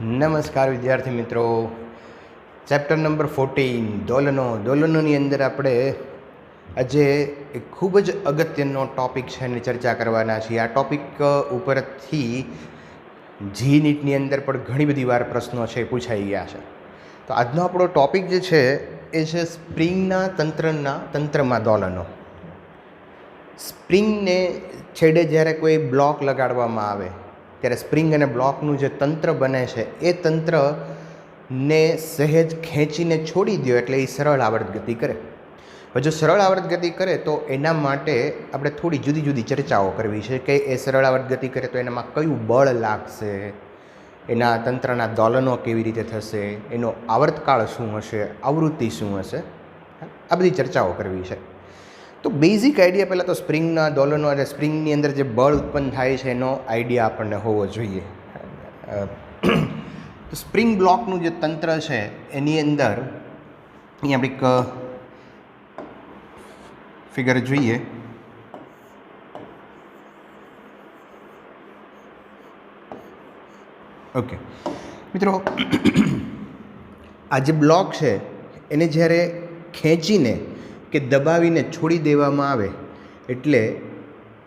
નમસ્કાર વિદ્યાર્થી મિત્રો, ચેપ્ટર નંબર 14 દોલનોની અંદર આપણે આજે એક ખૂબ જ અગત્યનો ટૉપિક છે એની ચર્ચા કરવાના છીએ. આ ટૉપિક ઉપરથી જી નીટની અંદર પણ ઘણી બધી વાર પ્રશ્નો છે પૂછાઈ ગયા છે. તો આજનો આપણો ટૉપિક જે છે એ છે સ્પ્રિંગના તંત્રમાં દોલનો. સ્પ્રિંગને છેડે જ્યારે કોઈ બ્લોક લગાડવામાં આવે ત્યારે સ્પ્રિંગ અને બ્લોકનું જે તંત્ર બને છે એ તંત્રને સહેજ ખેંચીને છોડી દો એટલે એ સરળ આવર્ત ગતિ કરે. હવે જો સરળ આવર્ત ગતિ કરે તો એના માટે આપણે થોડી જુદી જુદી ચર્ચાઓ કરવી છે કે એ સરળ આવર્ત ગતિ કરે તો એનામાં કયું બળ લાગશે, એના તંત્રના દોલનો કેવી રીતે થશે, એનો આવર્તકાળ શું હશે, આવૃત્તિ શું હશે, આ બધી ચર્ચાઓ કરવી છે. તો બેઝિક આઈડિયા પહેલાં તો સ્પ્રિંગના દોલનો અને સ્પ્રિંગની અંદર જે બળ ઉત્પન્ન થાય છે એનો આઈડિયા આપણને હોવો જોઈએ. તો સ્પ્રિંગ બ્લોકનું જે તંત્ર છે એની અંદર અહીં આપણે એક ફિગર જોઈએ. ઓકે મિત્રો, આ જે બ્લોક છે એને જ્યારે ખેંચીને કે દબાવીને છોડી દેવામાં આવે એટલે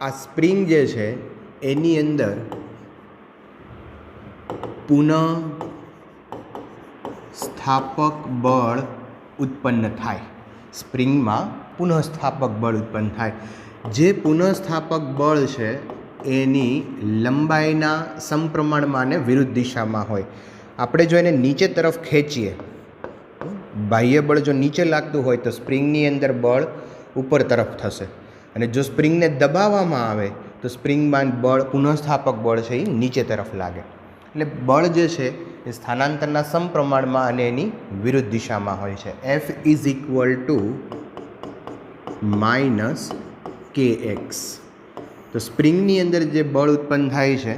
આ સ્પ્રિંગ જે છે એની અંદર પુનઃસ્થાપક બળ ઉત્પન્ન થાય. સ્પ્રિંગમાં પુનઃસ્થાપક બળ ઉત્પન્ન થાય. જે પુનઃસ્થાપક બળ છે એની લંબાઈના સમપ્રમાણમાં અને વિરુદ્ધ દિશામાં હોય. આપણે જો એને નીચે તરફ ખેંચીએ, બાહ્ય બળ જો નીચે લાગતું હોય તો સ્પ્રિંગની અંદર બળ ઉપર તરફ થશે, અને જો સ્પ્રિંગને દબાવવામાં આવે તો સ્પ્રિંગમાં બળ પુનઃસ્થાપક બળ છે એ નીચે તરફ લાગે. એટલે બળ જે છે એ સ્થાનાંતરના સમપ્રમાણમાં અને એની વિરુદ્ધ દિશામાં હોય છે. F is equal two minus KX. તો સ્પ્રિંગની અંદર જે બળ ઉત્પન્ન થાય છે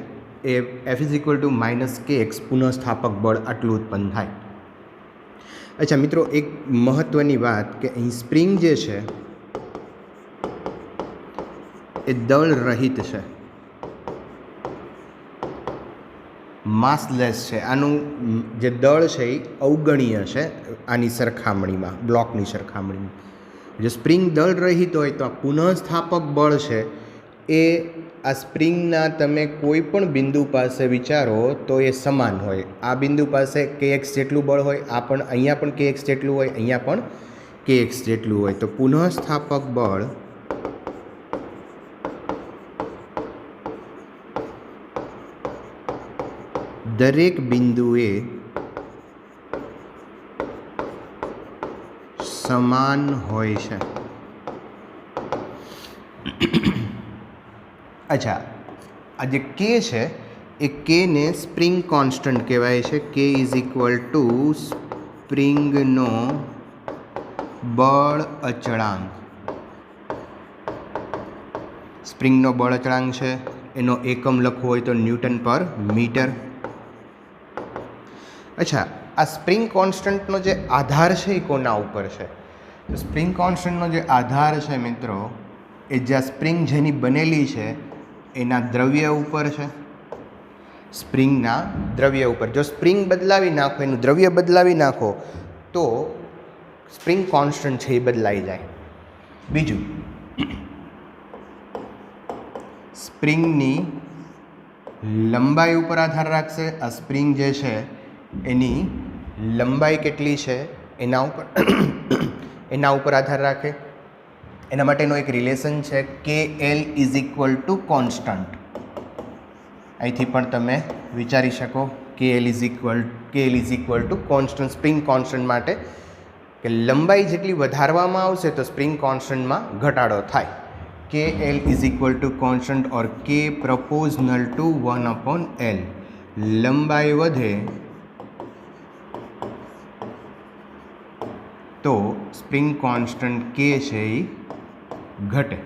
એ F is equal two minus KX પુનઃસ્થાપક બળ આટલું ઉત્પન્ન થાય. અચ્છા મિત્રો, એક મહત્ત્વની વાત કે અહીં સ્પ્રિંગ જે છે એ દળ રહિત છે, માસલેસ છે. આનું જે દળ છે એ અવગણ્ય છે આની સરખામણીમાં, બ્લોકની સરખામણીમાં. જો સ્પ્રિંગ દળ રહિત હોય તો આ પુનઃસ્થાપક બળ છે એ આ સ્પ્રિંગના તમે કોઈ પણ બિંદુ પાસે વિચારો તો એ સમાન હોય. આ બિંદુ પાસે KX જેટલું બળ હોય, આ પણ અહીંયા પણ KX જેટલું હોય, અહીંયા પણ KX જેટલું હોય. તો પુનઃસ્થાપક બળ દરેક બિંદુએ સમાન હોય છે. અચ્છા, આ જે K છે એ Kને સ્પ્રિંગ કોન્સ્ટન્ટ કહેવાય છે. K ઇઝ ઇક્વલ ટુ સ્પ્રિંગનો બળ અચળાંક. સ્પ્રિંગનો બળ અચળાંક છે, એનો એકમ લખવો હોય તો ન્યૂટન પર મીટર. અચ્છા, આ સ્પ્રિંગ કોન્સ્ટન્ટનો જે આધાર છે એ કોના ઉપર છે? તો સ્પ્રિંગ કોન્સ્ટન્ટનો જે આધાર છે મિત્રો એ જ્યાં સ્પ્રિંગ જેની બનેલી છે એના દ્રવ્ય ઉપર છે. સ્પ્રિંગના દ્રવ્ય ઉપર. જો સ્પ્રિંગ બદલાવી નાખો, એનું દ્રવ્ય બદલાવી નાખો તો સ્પ્રિંગ કોન્સ્ટન્ટ છે એ બદલાઈ જાય. બીજું, સ્પ્રિંગની લંબાઈ ઉપર આધાર રાખશે. આ સ્પ્રિંગ જે છે એની લંબાઈ કેટલી છે એના ઉપર આધાર રાખે. એના માટેનો એક રિલેશન છે KL is equal two constant. અહીંથી પણ તમે વિચારી શકો KL is equal two constant. Spring constant માટે કે લંબાઈ જેટલી વધારવામાં આવશે તો સ્પ્રિંગ કોન્સ્ટન્ટમાં ઘટાડો થાય. KL is equal two constant or K પ્રપોઝનલ two 1/L. લંબાઈ વધે તો સ્પ્રિંગ કોન્સ્ટન્ટ K છે એ ઘટે.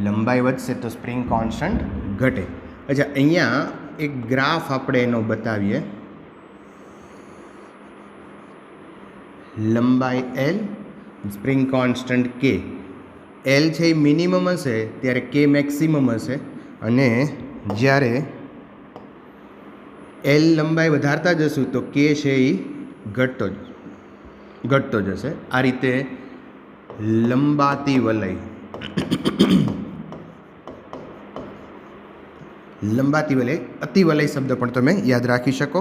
લંબાઈ વધશે તો સ્પ્રિંગ કોન્સ્ટન્ટ ઘટે. અચ્છા, અહીંયા એક ગ્રાફ આપણે એનો બતાવીએ. લંબાઈ L, spring constant K. L છે એ મિનિમમ હશે ત્યારે K મેક્સિમમ હશે, અને જ્યારે એલ લંબાઈ વધારતા જશું તો કે છે એ ઘટતો જશે. આ રીતે લંબાતી વલય અતિવલય શબ્દ પણ તમે યાદ રાખી શકો.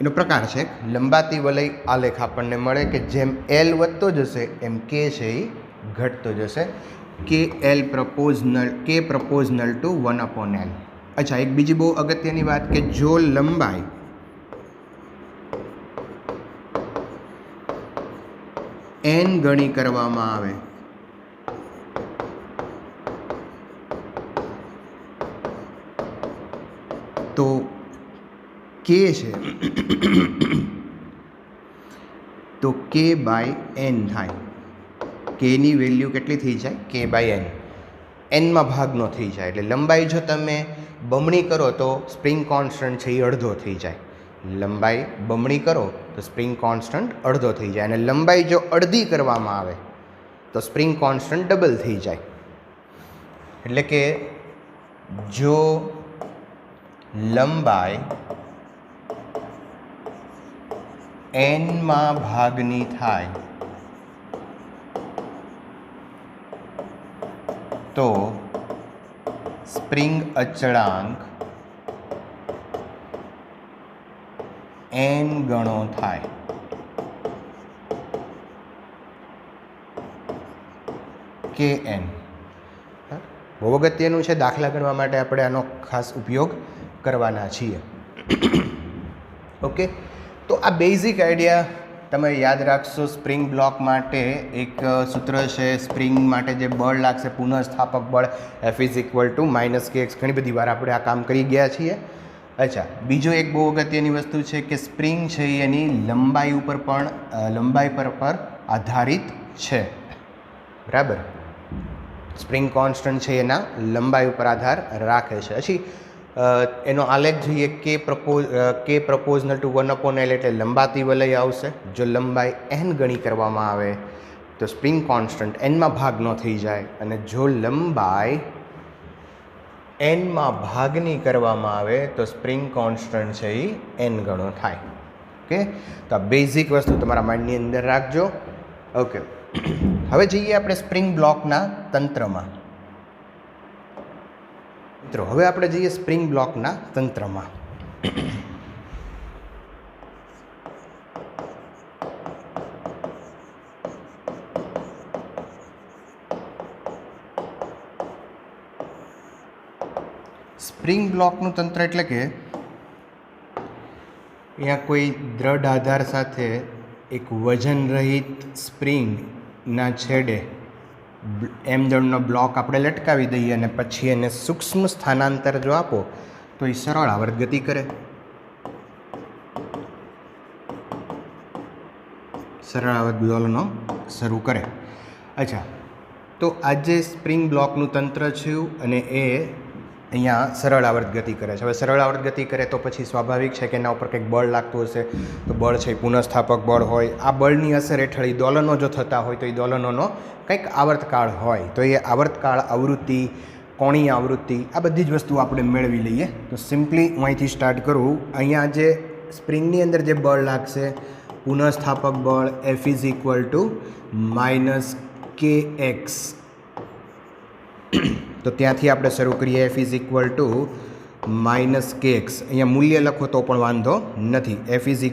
એનો પ્રકાર છે લંબાતી વલય આલેખ આપણને મળે કે જેમ એલ વધતો જશે એમ કે છે એ ઘટતો જશે. કે પ્રપોઝનલ ટુ 1/L. અચ્છા, એક બીજી બહુ અગત્યની વાત કે જો લંબાઈ n ગણી કરવામાં આવે તો કે છે તો k/n થાય. કેની વેલ્યુ કેટલી થઈ જાય? k/n. એનમાં ભાગનો થઈ જાય. એટલે લંબાઈ જો તમે બમણી કરો તો સ્પ્રિંગ કોન્સ્ટન્ટ છે એ અડધો થઈ જાય. લંબાઈ બમણી કરો તો સ્પ્રિંગ કોન્સ્ટન્ટ અડધો થઈ જાય. અને લંબાઈ જો અડધી કરવામાં આવે તો સ્પ્રિંગ કોન્સ્ટન્ટ ડબલ થઈ જાય. એટલે કે જો લંબાઈ એનમાં ભાગની થાય તો સ્પ્રિંગ અચળાંક n ગણો થાય. kn. બહુ અગત્યનું છે. દાખલા ગણવા માટે આપણે આનો ખાસ ઉપયોગ કરવાના છીએ. ઓકે, તો આ બેઝિક આઈડિયા તમે યાદ રાખશો. સ્પ્રિંગ બ્લોક માટે એક સૂત્ર છે. સ્પ્રિંગ માટે જે બળ લાગશે પુનઃસ્થાપક બળ F = -kx. ઘણી બધી વાર આપણે આ કામ કરી ગયા છીએ. અચ્છા, બીજો એક બહુ અગત્યની વસ્તુ છે કે સ્પ્રિંગ છે એની લંબાઈ પર આધારિત છે. બરાબર, સ્પ્રિંગ કોન્સ્ટન્ટ છે એના લંબાઈ ઉપર આધાર રાખે છે. પછી એનો આલેખ જોઈએ કે પ્રપોઝનલ ટુ 1/L એટલે લંબાતી વલય આવશે. જો લંબાઈ n ગણી કરવામાં આવે તો સ્પ્રિંગ કોન્સ્ટન્ટ એનમાં ભાગ ન થઈ જાય. અને જો લંબાઈ એનમાં ભાગની કરવામાં આવે તો સ્પ્રિંગ કોન્સ્ટન્ટ છે એ n ગણો થાય. ઓકે, તો આ બેઝિક વસ્તુ તમારા માઇન્ડની અંદર રાખજો. ઓકે, હવે જઈએ આપણે સ્પ્રિંગ બ્લોકના તંત્રમાં. મિત્રો, હવે આપણે જઈએ સ્પ્રિંગ બ્લોકના તંત્રમાં. સ્પ્રિંગ બ્લોકનું તંત્ર એટલે કે અહીંયા કોઈ દ્રઢ આધાર સાથે એક વજન રહિત સ્પ્રિંગના છેડે m દળનો બ્લોક આપણે લટકાવી દઈએ અને પછી એને સૂક્ષ્મ સ્થાનાંતર જો આપો તો એ સરળ આવર્ત ગતિ કરે. સરળ આવર્ત દોલનો શરૂ કરે. અચ્છા, તો આજે સ્પ્રિંગ બ્લોકનું તંત્ર છે અને એ અહીંયા સરળ આવર્ત ગતિ કરે છે. હવે સરળ આવર્ત ગતિ કરે તો પછી સ્વાભાવિક છે કે એના ઉપર કંઈક બળ લાગતું હશે. તો બળ છે એ પુનઃસ્થાપક બળ હોય. આ બળની અસર હેઠળ એ દોલનો જો થતા હોય તો એ દોલનોનો કંઈક આવર્તકાળ હોય. તો એ આવર્તકાળ, આવૃત્તિ, કોણીય આવૃત્તિ, આ બધી જ વસ્તુ આપણે મેળવી લઈએ. તો સિમ્પલી હું અહીંથી સ્ટાર્ટ કરું. અહીંયા જે સ્પ્રિંગની અંદર જે બળ લાગશે પુનઃસ્થાપક બળ F = -kx. તો ત્યાંથી આપણે શરૂ કરીએ. F = -kx. અહીંયા મૂલ્ય લખો તો પણ વાંધો નથી. F =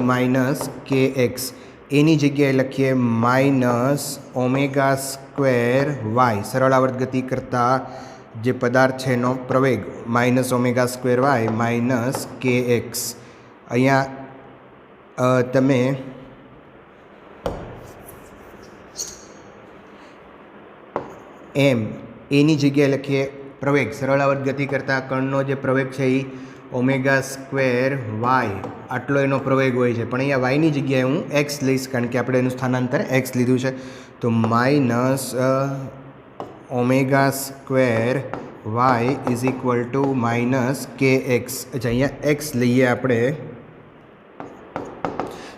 ma -kx. એની જગ્યાએ લખીએ -ω²y. સરળ આવર્ત ગતિ કરતાં જે પદાર્થ છે એનો પ્રવેગ -ω²y -kx. અહીંયા તમે એની જગ્યાએ લખીએ પ્રવેગ. સરળ આવર્ત ગતિ કરતાં કણનો જે પ્રવેગ છે એ ω²y આટલો એનો પ્રવેગ હોય છે. પણ અહીંયા વાયની જગ્યાએ હું x લઈશ કારણ કે આપણે એનું સ્થાનાંતર x લીધું છે. તો -ω²y -kx. અચ્છા, અહીંયા x લઈએ આપણે.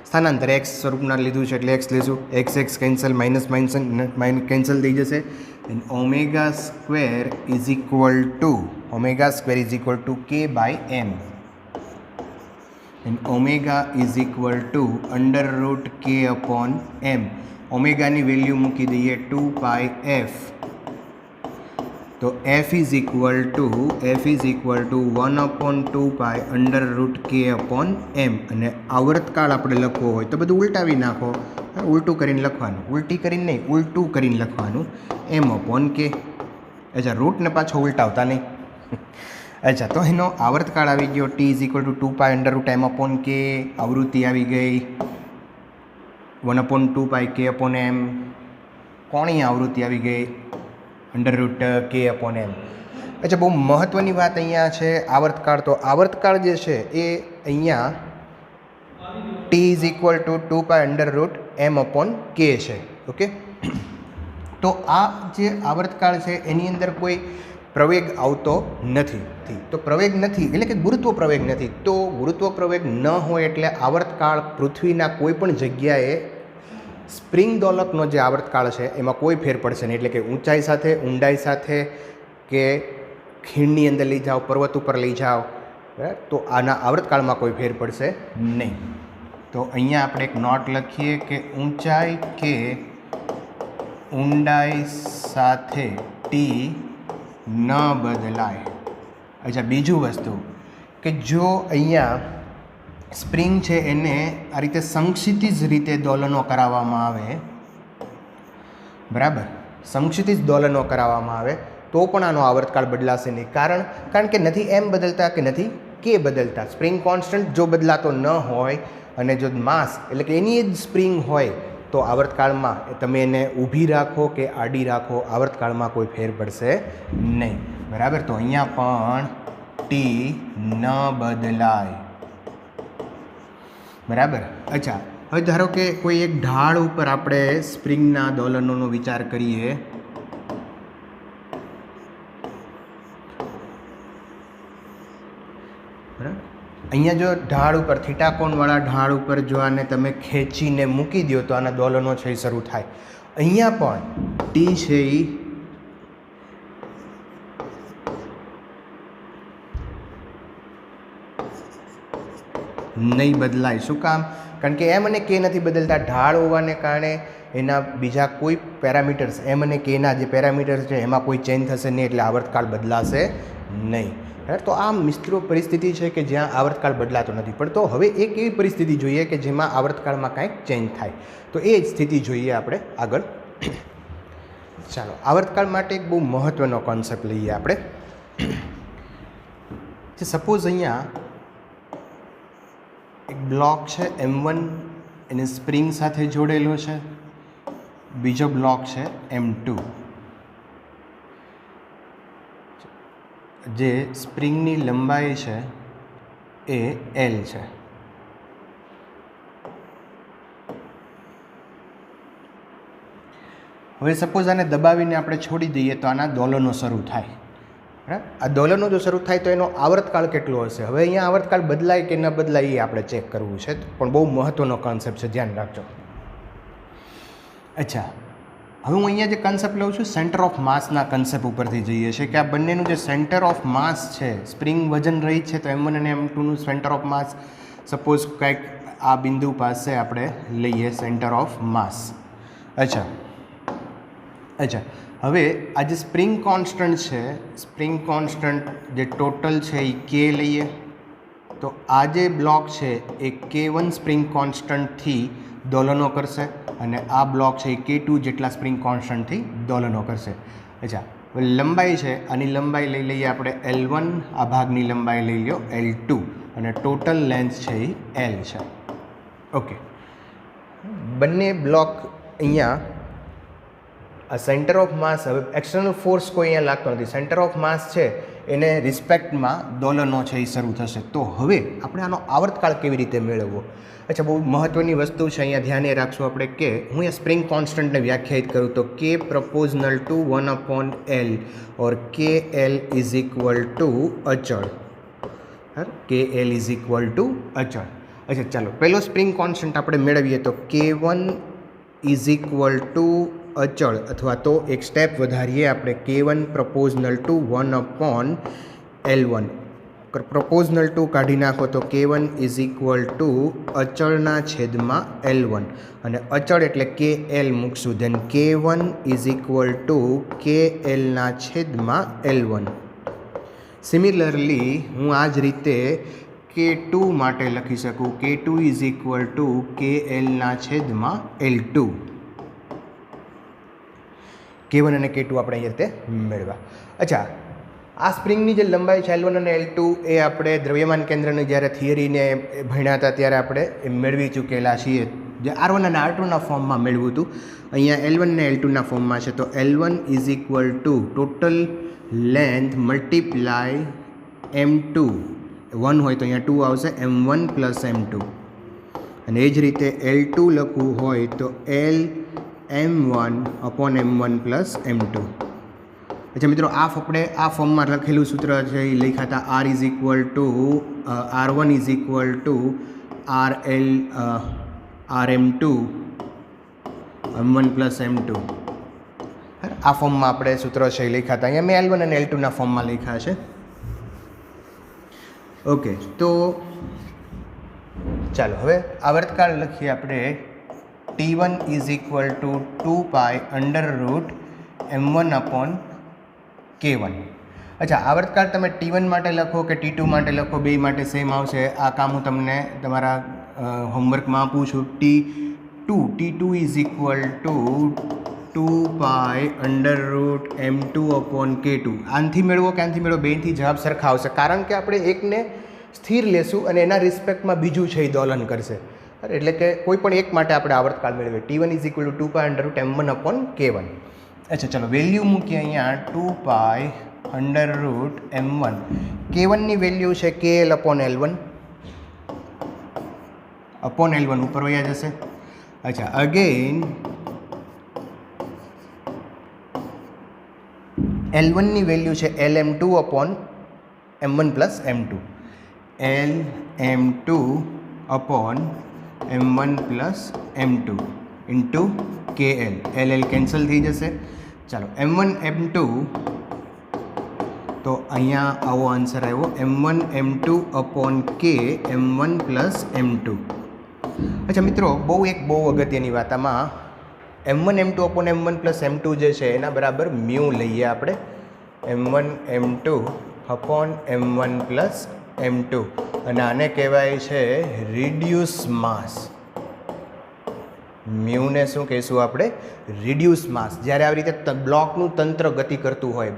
સ્થાનાંતર x સ્વરૂપના લીધું છે એટલે x લઈશું. x કેન્સલ, માઇનસ કેન્સલ થઈ જશે. and omega square is equal to k by m, and omega is equal to under root k upon m. Omega ની વેલ્યુ મૂકી દઈએ 2 પાઈ f, તો f is equal to 1/2 pi under route k upon m. અને આવર્તકાળ આપણે લખવો હોય તો બધું ઉલટાવી નાખો, ઉલટું કરીને લખવાનું, ઉલટી કરીને નહીં, ઉલટું કરીને લખવાનું, m/k. અચ્છા, રૂટને પાછો ઉલટાવતા નહીં. અચ્છા, તો એનો આવર્તકાળ આવી ગયો t is equal to 2 pi under route m/k. આવૃત્તિ આવી ગઈ 1/2 પાઈ k upon m. કોણીય આવૃત્તિ આવી ગઈ under route k upon m. અચ્છા, બહુ મહત્ત્વની વાત અહીંયા છે આવર્તકાળ. તો આવર્તકાળ જે છે એ અહીંયા t is equal to 2 pi under route m/k છે. ઓકે, તો આ જે આવર્તકાળ છે એની અંદર કોઈ પ્રવેગ આવતો નથી. તો પ્રવેગ નથી એટલે કે ગુરુત્વ પ્રવેગ નથી. તો ગુરુત્વ પ્રવેગ ન હોય એટલે આવર્તકાળ પૃથ્વીના કોઈ પણ જગ્યાએ સ્પ્રિંગ દોલકનો જે આવર્તકાળ છે એમાં કોઈ ફેર પડશે નહીં. એટલે કે ઊંચાઈ સાથે, ઊંડાઈ સાથે, કે ખીણની અંદર લઈ જાઓ, પર્વત ઉપર લઈ જાઓ, બરાબર, તો આના આવર્તકાળમાં કોઈ ફેર પડશે નહીં. તો અહીંયા આપણે એક નોટ લખીએ કે ઊંચાઈ કે ઊંડાઈ સાથે ટી ન બદલાય. અચ્છા, બીજું વસ્તુ કે જો અહીંયા સ્પ્રિંગ છે એને આ રીતે સંક્ષિતિજ રીતે દોલનો કરાવવામાં આવે, બરાબર, સંક્ષિતિજ દોલનો કરાવવામાં આવે તો પણ આનો આવર્તકાળ બદલાશે નહીં. કારણ કે નથી એમ બદલતા કે નથી કે બદલતા. સ્પ્રિંગ કોન્સ્ટન્ટ જો બદલાતો ન હોય અને જો માસ એટલે કે એની જ સ્પ્રિંગ હોય તો આવર્તકાળમાં તમે એને ઊભી રાખો કે આડી રાખો, આવર્તકાળમાં કોઈ ફેર પડશે નહીં. બરાબર, તો અહીંયા પણ ટી ન બદલાય. બરાબર. અચ્છા, હવે ધારો કે કોઈ એક ઢાળ ઉપર આપણે સ્પ્રિંગના દોલનોનો વિચાર કરીએ. બરાબર, અહીંયા જો ઢાળ ઉપર થીટા કોણવાળા ઢાળ ઉપર જો આને તમે ખેંચીને મૂકી દો તો આના દોલનો છે એ શરૂ થાય. અહીંયા પણ ટી છે એ નહીં બદલાય. શું કામ? કારણ કે એમ અને કે નથી બદલતા. ઢાળ હોવાને કારણે એના બીજા કોઈ પેરામીટર્સ, એમ અને કેના જે પેરામીટર્સ છે એમાં કોઈ ચેન્જ થશે નહીં, એટલે આવર્તકાળ બદલાશે નહીં. તો આ મિત્રો પરિસ્થિતિ છે કે જ્યાં આવર્તકાળ બદલાતો નથી. પણ તો હવે એક એવી પરિસ્થિતિ જોઈએ કે જેમાં આવર્તકાળમાં કાંઈક ચેન્જ થાય. તો એ જ સ્થિતિ જોઈએ આપણે આગળ. ચાલો, આવર્તકાળ માટે એક બહુ મહત્ત્વનો કોન્સેપ્ટ લઈએ આપણે. સપોઝ અહીંયા એક બ્લોક છે M1, એને સ્પ્રિંગ સાથે જોડેલો છે. બીજો બ્લોક છે M2, જે સ્પ્રિંગની લંબાઈ છે એ L છે. હવે સપોઝ આને દબાવીને આપણે છોડી દઈએ તો આના દોલનો શરૂ થાય. આ દોલનો જો શરૂ થાય તો એનો આવર્તકાળ કેટલો હશે? હવે અહીંયા આવર્તકાળ બદલાય કે ન બદલાય એ આપણે ચેક કરવું છે, પણ બહુ મહત્ત્વનો કોન્સેપ્ટ છે, ધ્યાન રાખજો. અચ્છા, હવે હું અહીંયા જે કન્સેપ્ટ લઉં છું સેન્ટર ઓફ માસના કન્સેપ્ટ ઉપરથી જઈએ છીએ કે આ બંનેનું જે સેન્ટર ઓફ માસ છે, સ્પ્રિંગ વજન રહી છે તો M1 અને M2નું સેન્ટર ઓફ માસ સપોઝ કંઈક આ બિંદુ પાસે આપણે લઈએ સેન્ટર ઓફ માસ. અચ્છા, હવે આ જે સ્પ્રિંગ કોન્સ્ટન્ટ છે, સ્પ્રિંગ કોન્સ્ટન્ટ જે ટોટલ છે એ કે લઈએ તો આ જે બ્લોક છે એ K1 સ્પ્રિંગ કોન્સ્ટન્ટથી દોલનો કરશે અને આ બ્લોક છે એ K2 જેટલા સ્પ્રિંગ કોન્સ્ટન્ટથી દોલનો કરશે. અચ્છા, હવે લંબાઈ છે, આની લંબાઈ લઈ લઈએ આપણે L1, આ ભાગની લંબાઈ લઈ લો L2 અને ટોટલ લેન્થ છે એ L છે. ઓકે, બંને બ્લોક અહીંયા આ સેન્ટર ઓફ માસ, હવે એક્સટર્નલ ફોર્સ કોઈ અહીંયા લાગતો નથી, સેન્ટર ઓફ માસ છે એને રિસ્પેક્ટમાં દોલનો છે એ શરૂ થશે. તો હવે આપણે આનો આવર્તકાળ કેવી રીતે મેળવવો? અચ્છા, બહુ મહત્ત્વની વસ્તુ છે, અહીંયા ધ્યાને રાખશું આપણે કે હું એ સ્પ્રિંગ કોન્સ્ટન્ટને વ્યાખ્યાયિત કરું તો K પ્રપોઝનલ two 1/L or KL is equal two અચળ. KL ઇઝ ઇક્વલ ટુ અચળ. અચ્છા, ચાલો પહેલો સ્પ્રિંગ કોન્સ્ટન્ટ આપણે મેળવીએ તો K1 ઇઝ ઇક્વલ ટુ અચળ અથવા તો એક સ્ટેપ વધારીએ આપણે K1 પ્રપોઝનલ ટુ 1/L1. પ્રપોઝનલ ટુ કાઢી નાખો તો K1 ઇઝ ઇક્વલ ટુ અચળના છેદમાં L1 અને અચળ એટલે KL મૂકશું then K1 is equal to KLના છેદમાં L1. સિમિલરલી હું આ જ રીતે K2 માટે લખી શકું K2 ઇઝ ઇક્વલ ટુ KLના છેદમાં L2. K1 અને K2 આપણે અહીં રીતે મેળવ્યા. અચ્છા, આ સ્પ્રિંગની જે લંબાઈ છે L1 અને L2 એ આપણે દ્રવ્યમાન કેન્દ્રની જ્યારે થિયરીને ભણ્યા હતા ત્યારે આપણે મેળવી ચૂકેલા છીએ, જે R1 અને R2ના ફોર્મમાં મેળવ્યું હતું. અહીંયા L1 અને L2ના ફોર્મમાં છે તો L1 is equal two total length multiply M2, 1 હોય તો અહીંયા 2 આવશે, M1 પ્લસ M2. અને એ જ રીતે L2 લખવું હોય તો L M1 upon M1 plus M2. અચ્છા મિત્રો, આપણે આ ફોર્મમાં લખેલું સૂત્ર છે એ લખ્યા હતા R is equal two R1 is equal two RM2 M1 plus M2. આ ફોર્મમાં આપણે સૂત્ર છે એ લખ્યા હતા. અહીંયા મેં L1 અને L2ના ફોર્મમાં લખ્યા છે. ઓકે, તો ચાલો હવે આવર્તકાળ લખીએ આપણે. T1 is equal to 2π √M1 upon K1. અચ્છા, આવર્તકાળ તમે T1 માટે લખો કે T2 માટે લખો, બે માટે સેમ આવશે. આ કામ હું તમને તમારા હોમવર્કમાં આપું છું. T2 is equal to 2π √M2 upon K2. આનથી મેળવો કે આનથી મેળવો, બેથી જવાબ સરખા આવશે, કારણ કે આપણે એકને સ્થિર લેશું અને એના રિસ્પેક્ટમાં બીજું છે એ દોલન કરશે. એટલે કે કોઈ પણ એક માટે આપણે આવર્તકાળ મેળવીએ. T1 is equal to 2π √M1 upon K1. અચ્છા, ચલો વેલ્યુ મૂકીએ અહીંયા 2π √M1. K1ની વેલ્યુ છે KL upon L1 upon L1 ઉપર વયા જશે. અચ્છા, અગેન L1ની વેલ્યુ છે LM2 upon M1 plus M2. LM2 upon M1 plus M2 into KL. LL cancel થઈ જશે. ચાલો, M1 M2, તો અહીંયા આવો આન્સર આવ્યો M1 M2 upon K M1 plus M2. અચ્છા મિત્રો, બહુ અગત્યની વાત આમાં, M1 M2 upon M1 plus M2 જે છે એના બરાબર મ્યુ લઈએ આપણે. M1 M2 upon M1 plus M2 અને આને કહેવાય છે રિડ્યુસ માસ. મ્યુને શું કહીશું આપણે? રિડ્યુસ માસ. જ્યારે આવી રીતે બ્લોકનું તંત્ર ગતિ કરતું હોય,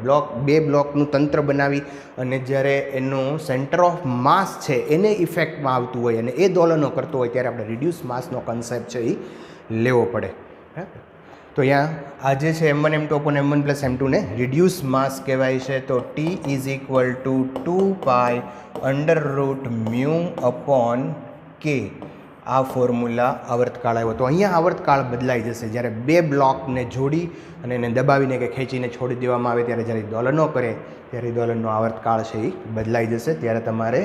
બે બ્લોકનું તંત્ર બનાવી અને જ્યારે એનું સેન્ટર ઓફ માસ છે એને ઇફેક્ટમાં આવતું હોય અને એ દોલનો કરતો હોય ત્યારે આપણે રિડ્યુસ માસનો કન્સેપ્ટ છે એ લેવો પડે. તો અહીંયા આ જે છે M1 M2 upon M1 plus M2 ને રિડ્યુસ માસ કહેવાય છે. તો T is equal to 2π √μ upon K. આ ફોર્મ્યુલા આવર્તકાળ આવ્યો. તો અહીંયા આવર્તકાળ બદલાઈ જશે જ્યારે બે બ્લોકને જોડી અને એને દબાવીને કે ખેંચીને છોડી દેવામાં આવે ત્યારે જ્યારે દોલનો કરે ત્યારે દોલનનો આવર્તકાળ છે એ બદલાઈ જશે. ત્યારે તમારે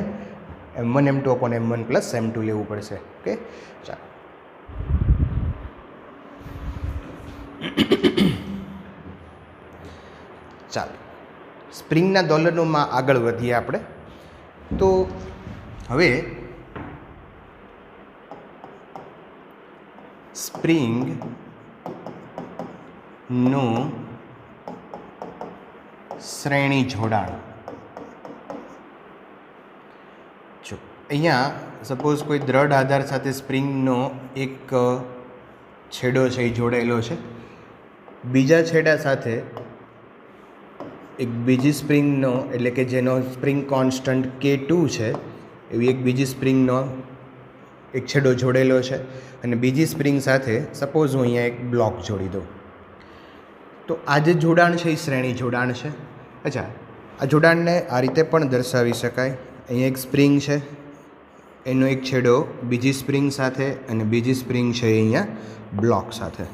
M1 M2 upon M1 plus M2 લેવું પડશે. ઓકે, ચાલો. ચાલો, સ્પ્રિંગના દોલનોમાં આગળ વધીએ આપણે. તો હવે સ્પ્રિંગનું શ્રેણી જોડાણ. જો અહીંયા સપોઝ કોઈ દ્રઢ આધાર સાથે સ્પ્રિંગનો એક છેડો છે એ જોડાયેલો છે, બીજા છેડા સાથે એક બીજી સ્પ્રિંગનો એટલે કે જેનો સ્પ્રિંગ કોન્સ્ટન્ટ K2 છે એવી એક બીજી સ્પ્રિંગનો એક છેડો જોડેલો છે અને બીજી સ્પ્રિંગ સાથે સપોઝ હું અહીંયા એક બ્લોક જોડી દઉં. તો આ જે જોડાણ છે એ શ્રેણી જોડાણ છે. અચ્છા, આ જોડાણને આ રીતે પણ દર્શાવી શકાય. અહીંયા એક સ્પ્રિંગ છે, એનો એક છેડો બીજી સ્પ્રિંગ સાથે અને બીજી સ્પ્રિંગ છે અહીંયા બ્લોક સાથે.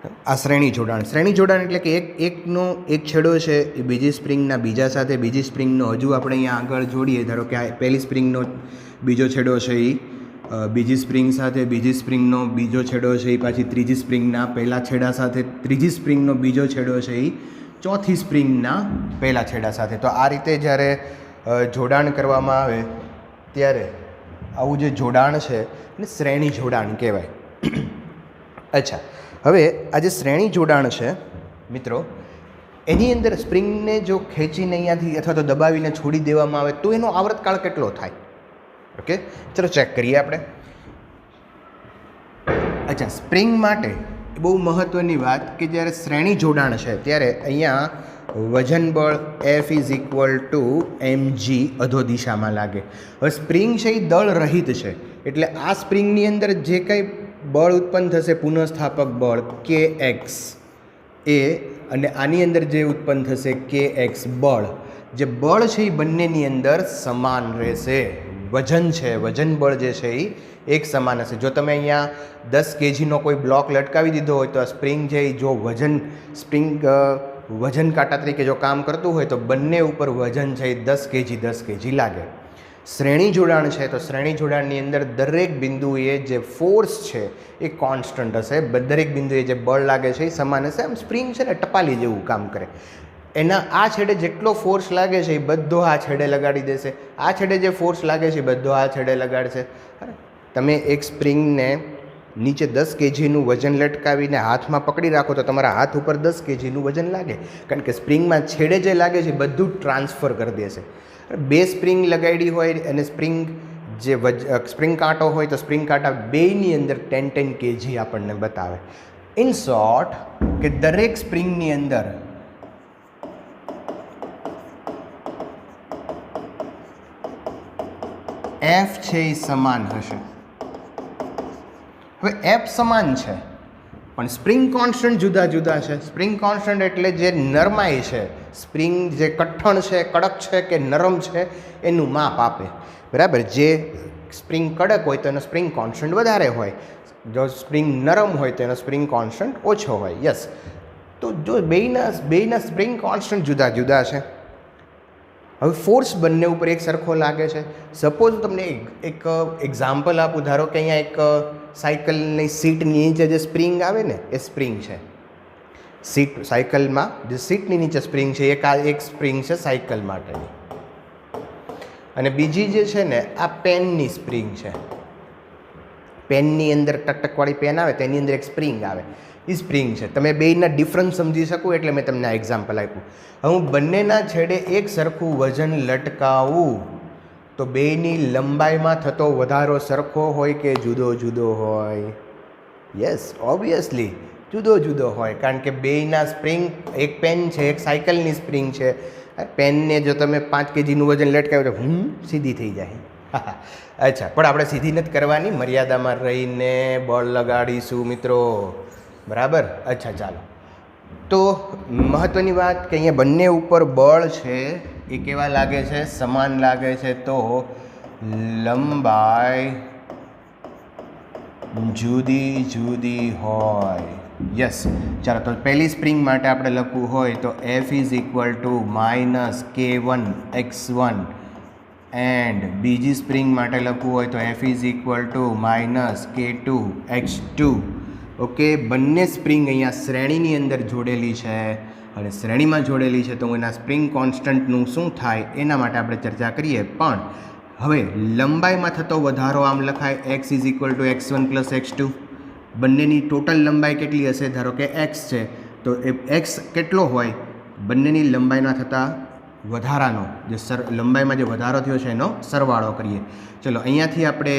આ શ્રેણી જોડાણ એટલે કે એકનો એક છેડો છે એ બીજી સ્પ્રિંગના બીજા સાથે બીજી સ્પ્રિંગનો હજુ આપણે અહીંયા આગળ જોડીએ. ધારો કે આ પહેલી સ્પ્રિંગનો બીજો છેડો છે એ બીજી સ્પ્રિંગ સાથે બીજી સ્પ્રિંગનો બીજો છેડો છે એ પાછી ત્રીજી સ્પ્રિંગના પહેલા છેડા સાથે ત્રીજી સ્પ્રિંગનો બીજો છેડો છે એ ચોથી સ્પ્રિંગના પહેલા છેડા સાથે. તો આ રીતે જ્યારે જોડાણ કરવામાં આવે ત્યારે આવું જે જોડાણ છે એને શ્રેણી જોડાણ કહેવાય. અચ્છા, હવે આ જે શ્રેણી જોડાણ છે મિત્રો, એની અંદર સ્પ્રિંગને જો ખેંચીને અહીંયાથી અથવા તો દબાવીને છોડી દેવામાં આવે તો એનો આવર્તકાળ કેટલો થાય? ઓકે, ચલો ચેક કરીએ આપણે. અચ્છા, સ્પ્રિંગ માટે બહુ મહત્ત્વની વાત કે જ્યારે શ્રેણી જોડાણ છે ત્યારે અહીંયા વજન બળ F is equal two mg અધો દિશામાં લાગે. હવે સ્પ્રિંગ છે એ દળ રહિત છે એટલે આ સ્પ્રિંગની અંદર જે કંઈ બળ ઉત્પન્ન થશે પુનઃસ્થાપક બળ kx એ અને આની અંદર જે ઉત્પન્ન થશે kx બળ, જે બળ છે એ બંનેની અંદર સમાન રહેશે. વજન છે, વજન બળ જે છે એ એક સમાન હશે. જો તમે અહીંયા 10 kgનો કોઈ બ્લોક લટકાવી દીધો હોય તો આ સ્પ્રિંગ છે એ જો સ્પ્રિંગ વજન કાંટા તરીકે જો કામ કરતું હોય તો બંને ઉપર વજન છે એ 10 kg લાગે. શ્રેણી જોડાણ છે તો શ્રેણી જોડાણની અંદર દરેક બિંદુએ જે ફોર્સ છે એ કોન્સ્ટન્ટ હશે, દરેક બિંદુએ જે બળ લાગે છે એ સમાન હશે. આમ સ્પ્રિંગ છે ને ટપાલી જેવું કામ કરે. એના આ છેડે જેટલો ફોર્સ લાગે છે એ બધો આ છેડે લગાડી દેશે, આ છેડે જે ફોર્સ લાગે છે એ બધો આ છેડે લગાડશે. તમે એક સ્પ્રિંગને નીચે 10 kgનું વજન લટકાવીને હાથમાં પકડી રાખો તો તમારા હાથ ઉપર 10 kgનું વજન લાગે, કારણ કે સ્પ્રિંગમાં છેડે જે લાગે છે બધું ટ્રાન્સફર કરી દેશે. બે સ્પ્રિંગ લગાડી હોય અને સ્પ્રિંગ કાંટો હોય તો સ્પ્રિંગ કાંટા બેયની અંદર 10 kg આપણને બતાવે. ઇન શોર્ટ કે દરેક સ્પ્રિંગની અંદર F છે એ સમાન હશે. હવે F સમાન છે પણ સ્પ્રિંગ કોન્સ્ટન્ટ જુદા જુદા છે. સ્પ્રિંગ કોન્સ્ટન્ટ એટલે જે નરમાઈ છે, સ્પ્રિંગ જે કઠણ છે, કડક છે કે નરમ છે એનું માપ આપે. બરાબર, જે સ્પ્રિંગ કડક હોય તો એનો સ્પ્રિંગ કોન્સ્ટન્ટ વધારે હોય, જો સ્પ્રિંગ નરમ હોય તો એનો સ્પ્રિંગ કોન્સ્ટન્ટ ઓછો હોય. યસ, તો જો બેયના સ્પ્રિંગ કોન્સ્ટન્ટ જુદા જુદા છે. હવે ફોર્સ બંને ઉપર એક સરખો લાગે છે. સપોઝ તમને એક એક્ઝામ્પલ આપું. ધારો કે અહીંયા એક સાયકલની સીટની નીચે જે સ્પ્રિંગ આવે ને એ સ્પ્રિંગ છે. સાયકલમાં જે સીટની નીચે સ્પ્રિંગ છે એક સ્પ્રિંગ છે સાયકલ માટેની, અને બીજી જે છે ને આ પેનની સ્પ્રિંગ છે. પેનની અંદર ટકટકવાળી પેન આવે તેની અંદર એક સ્પ્રિંગ આવે, એ સ્પ્રિંગ છે. તમે બેયના ડિફરન્સ સમજી શકો એટલે મેં તમને આ એક્ઝામ્પલ આપ્યું. હવે હું બંનેના છેડે એક સરખું વજન લટકાવું તો બેયની લંબાઈમાં થતો વધારો સરખો હોય કે જુદો જુદો હોય? યસ, ઓબ્વિયસલી જુદો જુદો હોય, કારણ કે બેયના સ્પ્રિંગ, એક પેન છે એક સાયકલની સ્પ્રિંગ છે. પેનને જો તમે 5 kgનું વજન લટકાવ્યું તો સીધી થઈ જાય. અચ્છા, પણ આપણે સીધી નથી કરવાની, મર્યાદામાં રહીને બળ લગાડીશું મિત્રો. બરાબર, અચ્છા ચાલો. તો મહત્ત્વની વાત કે અહીંયા બંને ઉપર બળ છે એ કેવા લાગે છે? સમાન લાગે છે. તો લંબાઈ જુદી જુદી હોય. યસ, ચાલો. તો પહેલી સ્પ્રિંગ માટે આપણે લખવું હોય તો F is equal two -k1 x1, and બીજી સ્પ્રિંગ માટે લખવું હોય તો F is equal two -k2 x2. Okay, બંને સ્પ્રિંગ અહીંયા શ્રેણીની અંદર જોડેલી છે અને શ્રેણીમાં જોડેલી છે તો એના સ્પ્રિંગ કોન્સ્ટન્ટનું શું થાય એના માટે આપણે ચર્ચા કરીએ. પણ હવે લંબાઈમાં થતો વધારો આમ લખાય x is equal two x1 plus x2. બંનેની ટોટલ લંબાઈ કેટલી હશે? ધારો કે x છે તો એ x કેટલો હોય? બંનેની લંબાઈના થતા વધારાનો, જે લંબાઈમાં જે વધારો થયો છે એનો સરવાળો કરીએ. ચલો, અહીંયાથી આપણે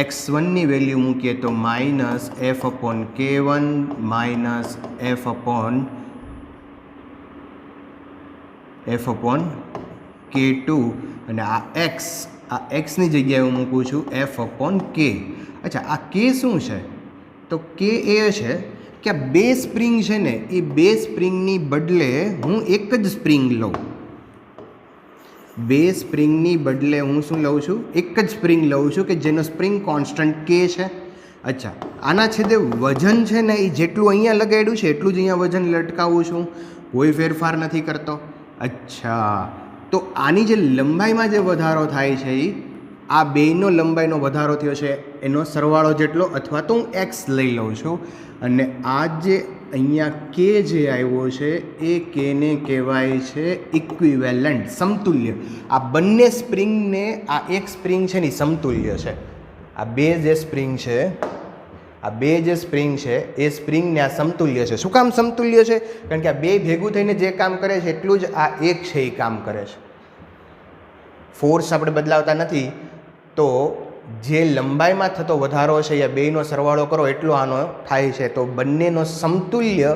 x1ની વેલ્યુ મૂકીએ તો -f/k1 -f/k2, અને આ xની જગ્યાએ હું મૂકું છું f/k. અચ્છા, આ k શું છે? તો k એ છે કે આ બે સ્પ્રિંગ છે ને એ બે સ્પ્રિંગની બદલે હું એક જ સ્પ્રિંગ લઉં. બે સ્પ્રિંગની બદલે હું શું લઉં છું? એક જ સ્પ્રિંગ લઉં છું કે જેનો સ્પ્રિંગ કોન્સ્ટન્ટ k છે અચ્છા, આના છેદે વજન છે ને એ જેટલું અહીંયા લગાડ્યું છે એટલું જ અહીંયા વજન લટકાવું છું, કોઈ ફેરફાર નથી કરતો. અચ્છા, તો આની જે લંબાઈમાં જે વધારો થાય છે એ આ બેયનો લંબાઈનો વધારો થયો છે એનો સરવાળો જેટલો, અથવા તો હું એક્સ લઈ લઉં છું. અને આ જે અહીંયા કે જે આવ્યો છે એ કેને કહેવાય છે ઇક્વિવેલન્ટ, સમતુલ્ય. આ બંને સ્પ્રિંગને આ એક સ્પ્રિંગ છે ને સમતુલ્ય છે. આ બે જે સ્પ્રિંગ છે, આ બે જે સ્પ્રિંગ છે એ સ્પ્રિંગને આ સમતુલ્ય છે. શું કામ સમતુલ્ય છે? કારણ કે આ બે ભેગું થઈને જે કામ કરે છે એટલું જ આ એક છે એ કામ કરે છે. ફોર્સ આપણે બદલાવતા નથી, તો જે લંબાઈમાં થતો વધારો છે એ બેયનો સરવાળો કરો એટલો આનો થાય છે, તો બંનેનો સમતુલ્ય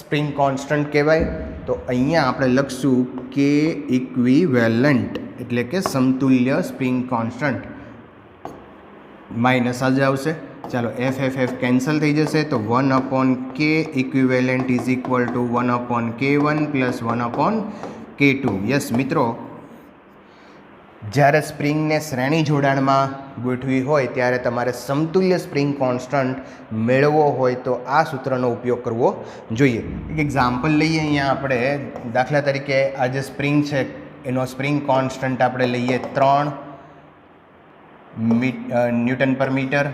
સ્પ્રિંગ કોન્સ્ટન્ટ કહેવાય. તો અહીંયા આપણે લખશું કે ઇક્વિવેલન્ટ એટલે કે સમતુલ્ય સ્પ્રિંગ કોન્સ્ટન્ટ, માઇનસ જ આવશે. ચાલો એફ કેન્સલ થઈ જશે, તો 1/k equivalent is equal two 1/k1 plus 1/k2. Yes મિત્રો, જ્યારે સ્પ્રિંગને શ્રેણી જોડાણમાં ગોઠવી હોય ત્યારે તમારે સમતુલ્ય સ્પ્રિંગ કોન્સ્ટન્ટ મેળવવો હોય તો આ સૂત્રનો ઉપયોગ કરવો જોઈએ. એક એક્ઝામ્પલ લઈએ. અહીંયા આપણે દાખલા તરીકે આ જે સ્પ્રિંગ છે એનો સ્પ્રિંગ કોન્સ્ટન્ટ આપણે લઈએ 3 ન્યૂટન પર મીટર.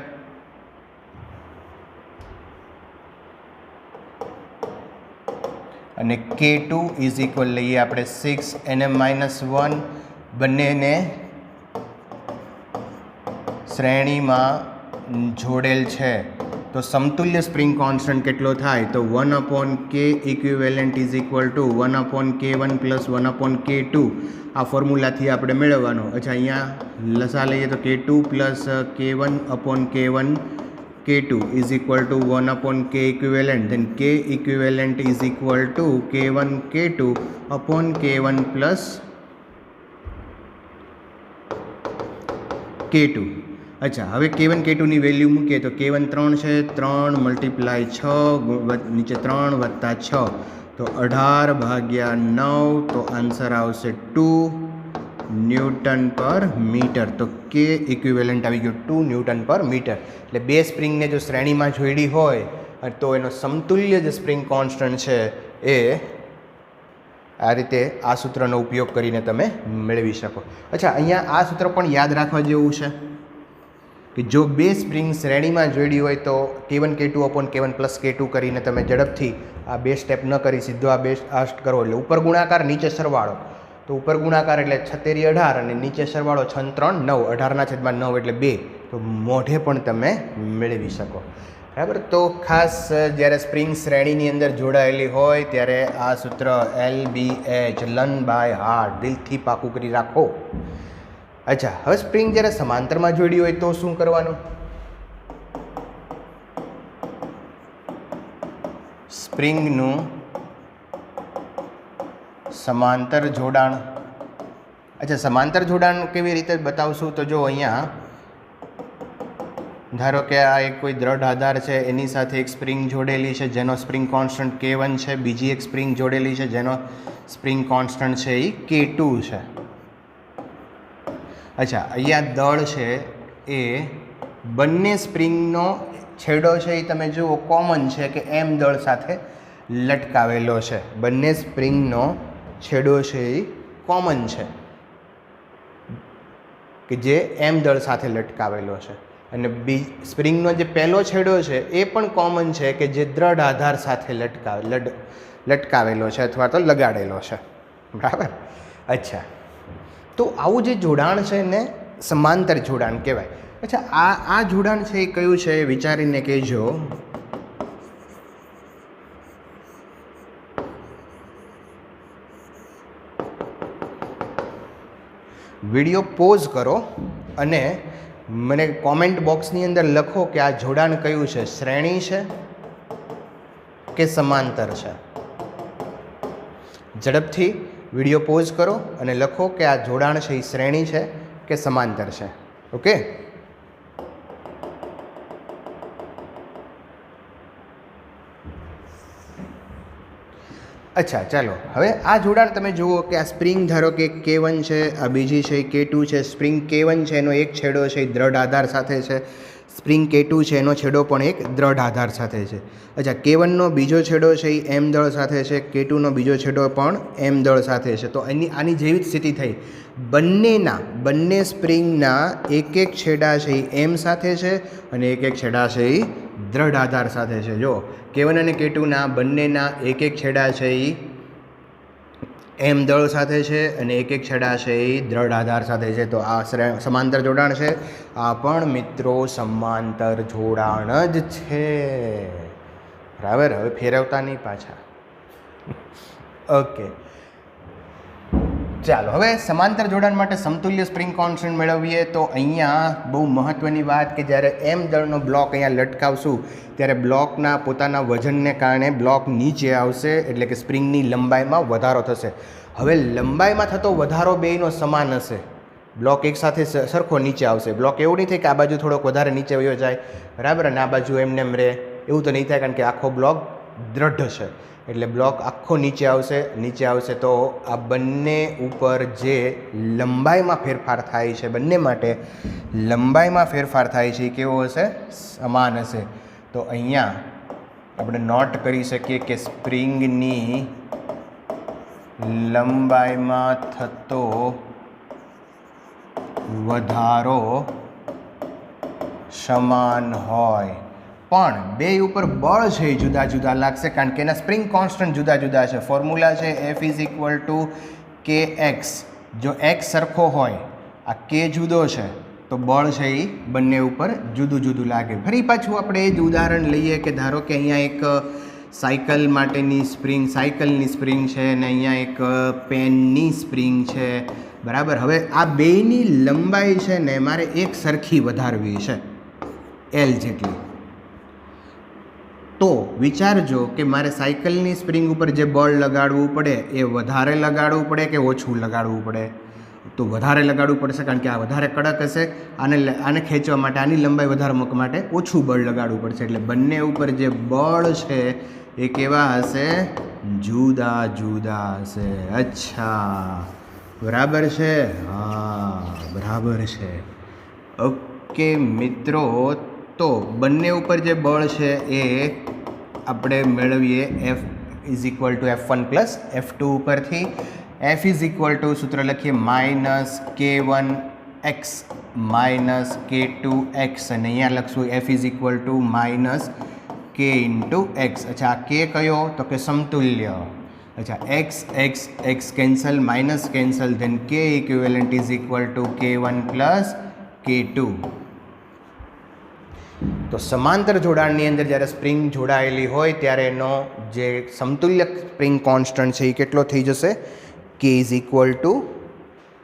અને K2 ઇઝ ઇક્વલ લઈએ આપણે 6 Nm-1. બંનેને શ્રેણીમાં જોડેલ છે તો સમતુલ્ય સ્પ્રિંગ કોન્સ્ટન્ટ કેટલો થાય? તો 1/k equivalent is equal two 1/k1 plus 1/k2. આ ફોર્મ્યુલાથી આપણે મેળવવાનો. અચ્છા, અહીંયા લસા લઈએ તો K2 plus K1/K1 K2 is equal to 1/k equivalent. Then K equivalent is equal to K1 K2 upon K1 plus K2. અચ્છા, હવે K1 K2ની વેલ્યુ મૂકીએ તો K1 3 છે, 3 મલ્ટીપ્લાય 6 નીચે 3 વત્તા 6 તો 18/9. તો આન્સર આવશે 2 ન્યૂટન પર મીટર. તો K ઇક્વિવેલન્ટ આવી ગયો 2 ન્યૂટન પર મીટર. એટલે બે સ્પ્રિંગને જો શ્રેણીમાં જોડી હોય તો એનો સમતુલ્ય જે સ્પ્રિંગ કોન્સ્ટન્ટ છે એ આ રીતે આ સૂત્રનો ઉપયોગ કરીને તમે મેળવી શકો. અચ્છા, અહીંયા આ સૂત્ર પણ યાદ રાખવા જેવું છે કે જો બે સ્પ્રિંગ શ્રેણીમાં જોડી હોય તો K1 K2 upon K1 plus K2 કરીને તમે ઝડપથી આ બે સ્ટેપ ન કરી સીધો આ બે કરો એટલે ઉપર ગુણાકાર નીચે સરવાળો. તો ઉપર ગુણાકાર એટલે 6 18 અને નીચે સરવાળો 6 3 9, 18/9 એટલે 2. તો મોઢે પણ તમે મેળવી શકો. બરાબર. તો ખાસ જ્યારે સ્પ્રિંગ શ્રેણીની અંદર જોડાયેલી હોય ત્યારે આ સૂત્ર LBH લર્ન બાય હાર્ટ દિલથી પાકું કરી રાખો. અચ્છા, હવે સ્પ્રિંગ જ્યારે સમાંતરમાં જોડી હોય તો શું કરવાનું? સ્પ્રિંગનું સમાંતર જોડાણ. અચ્છા, સમાંતર જોડાણ કેવી રીતે બતાવશું? તો જો અહીંયા ધારો કે આ એક કોઈ દ્રઢ આધાર છે, એની સાથે એક સ્પ્રિંગ જોડેલી છે જેનો સ્પ્રિંગ કોન્સ્ટન્ટ K1 છે, બીજી એક સ્પ્રિંગ જોડેલી છે જેનો સ્પ્રિંગ કોન્સ્ટન્ટ છે એ K2 છે. અચ્છા, અહીંયા દળ છે એ બંને સ્પ્રિંગનો છેડો છે એ તમે જુઓ કોમન છે કે M દળ સાથે લટકાવેલો છે. બંને સ્પ્રિંગનો છેડો છે એ કોમન છે કે જે M દળ સાથે લટકાવેલો છે. અને સ્પ્રિંગનો જે પહેલો છેડો છે એ પણ કોમન છે કે જે દ્રઢ આધાર સાથે લટકાવેલો છે અથવા તો લગાડેલો છે. બરાબર. અચ્છા, તો આવું જે જોડાણ છે ને સમાંતર જોડાણ કહેવાય. અચ્છા, આ જોડાણ છે એ કયું છે વિચારીને કહેજો. વિડીયો પોઝ કરો અને મને કોમેન્ટ બોક્સની અંદર લખો કે આ જોડાણ કયું છે, શ્રેણી છે કે સમાંતર છે. ઝડપથી વિડીયો પોઝ કરો અને લખો કે આ જોડાણ છે એ શ્રેણી છે કે સમાંતર છે. ઓકે. અચ્છા, ચાલો હવે આ જોડાણ તમે જુઓ કે આ સ્પ્રિંગ ધારો કે K1 છે, આ બીજી છે K2 છે. સ્પ્રિંગ K1 છે એનો એક છેડો છે એ દ્રઢ આધાર સાથે છે સ્પ્રિંગ K2 છે એનો છેડો પણ એક દ્રઢ આધાર સાથે છે. અચ્છા, K1નો બીજો છેડો છે એ M દળ સાથે છે, K2નો બીજો છેડો પણ M દળ સાથે છે. તો આની જેવી જ સ્થિતિ થઈ. બંને સ્પ્રિંગના એક છેડા છે એ M સાથે છે અને એક છેડા છે એ દ્રઢ આધાર સાથે છે. જો K1 અને K2ના બંનેના એક છેડા છે એ M દળ સાથે છે અને એક છેડા છે એ દ્રઢ આધાર સાથે છે. તો આ સમાંતર જોડાણ છે. આ પણ મિત્રો સમાંતર જોડાણ જ છે. બરાબર, હવે ફેરવતા નહીં પાછા. ઓકે, ચાલો હવે સમાંતર જોડાણ માટે સમતુલ્ય સ્પ્રિંગ કોન્સ્ટન્ટ મેળવીએ. તો અહીંયા બહુ મહત્ત્વની વાત કે જ્યારે M દળનો બ્લોક અહીંયા લટકાવશું ત્યારે બ્લોકના પોતાના વજનને કારણે બ્લોક નીચે આવશે, એટલે કે સ્પ્રિંગની લંબાઈમાં વધારો થશે. હવે લંબાઈમાં થતો વધારો બેયનો સમાન હશે. બ્લોક એકસાથે સરખો નીચે આવશે. બ્લોક એવું નહીં થાય કે આ બાજુ થોડોક વધારે નીચે વયો જાય, બરાબર, અને આ બાજુ એમને એમ રહે, એવું તો નહીં થાય, કારણ કે આખો બ્લોક દ્રઢ છે. એટલે બ્લોક આખો નીચે આવશે. તો આ બંને ઉપર જે લંબાઈમાં ફેરફાર થાય છે, બંને માટે લંબાઈમાં ફેરફાર થાય છે એ કેવો હશે? સમાન હશે. તો અહીંયા આપણે નોટ કરી શકીએ કે સ્પ્રિંગની લંબાઈમાં થતો વધારો સમાન હોય, પણ બે ઉપર બળ છે એ જુદા જુદા લાગશે, કારણ કે એના સ્પ્રિંગ કોન્સ્ટન્ટ જુદા જુદા છે. ફોર્મ્યુલા છે F = kx. જો x સરખો હોય, આ k જુદો છે, તો બળ છે એ બંને ઉપર જુદું જુદું લાગે. ફરી પાછું આપણે એ જ ઉદાહરણ લઈએ કે ધારો કે અહીંયા એક સાયકલ માટેની સાયકલની સ્પ્રિંગ છે અને અહીંયા એક પેનની સ્પ્રિંગ છે, બરાબર. હવે આ બેયની લંબાઈ છે ને મારે એક સરખી વધારવી છે, L જેટલી. તો વિચારજો કે મારે સાયકલની સ્પ્રિંગ ઉપર જે બળ લગાડવું પડે એ વધારે લગાડવું પડે કે ઓછું લગાડવું પડે? તો વધારે લગાડવું પડશે, કારણ કે આ વધારે કડક હશે. આને ખેંચવા માટે, આની લંબાઈ વધારવા માટે ઓછું બળ લગાડવું પડશે. એટલે બંને ઉપર જે બળ છે એ કેવા હશે? જુદા જુદા હશે. અચ્છા, બરાબર છે? હા, બરાબર છે. ઓકે મિત્રો, તો બંને ઉપર જે બળ છે એ આપણે મેળવીએ F = F1 + F2 ઉપરથી. F = સૂત્ર લખીએ -K1x - K2x, અને અહીંયા લખશું F = K × x. અચ્છા, આ K કયો? તો કે સમતુલ્ય. અચ્છા, x cancel, minus cancel, then K equivalent = K1 + K2. તો સમાંતર જોડાણની અંદર જ્યારે સ્પ્રિંગ જોડાયેલી હોય ત્યારે એનો જે સમતુલ્ય સ્પ્રિંગ કોન્સ્ટન્ટ છે એ કેટલો થઈ જશે? K =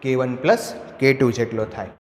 K1 + K2 જેટલો થાય.